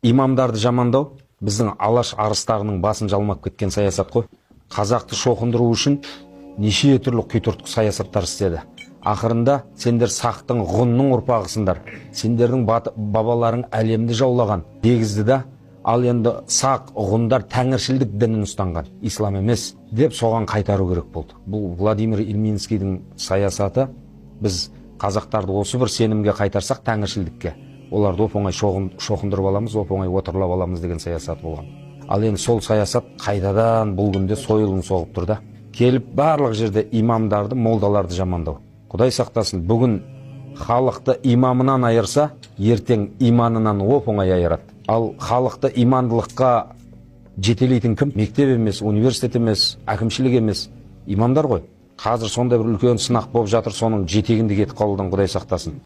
Имамдарды жамандау біздің алаш арыстарының басын жалмап кеткен саясат қой. Қазақты шоқындыру үшін неше түрлі құйтыртық саясаттар істеді. Ақырында сендер сақтың, ғұнның ұрпағысыңдар. Сендердің бабаларың әлемді жаулаған, дегізді да, ал енді сақ, ғұндар тәңіршілдік дінін ұстанған, ислам емес, деп соған қайтару керек болды. Бұл Владимир Ильинскийдің саясаты. Біз қазақтарды осы бір сенімге қайтарсақ тәңіршілдікке, оларды оп-оңай шоқындырып аламыз, оп-оңай отырлап аламыз деген саясат болған. Ал енді сол саясат қайтадан бұл күнде сойылын соғып тұр да. Келіп барлық жерде имамдарды, молдаларды жамандау. Құдай сақтасын, бүгін халықты имамынан айырса, ертең иманынан оп-оңай айырады. Ал халықты имандылыққа жетелейтін кім? Мектеп емес, университет емес, әкімшілік емес, имамдар ғой. Қазір сондай бір үлкен сынақ болып жатыр, соның жетегінде кетіп қалудан Құдай сақтасын.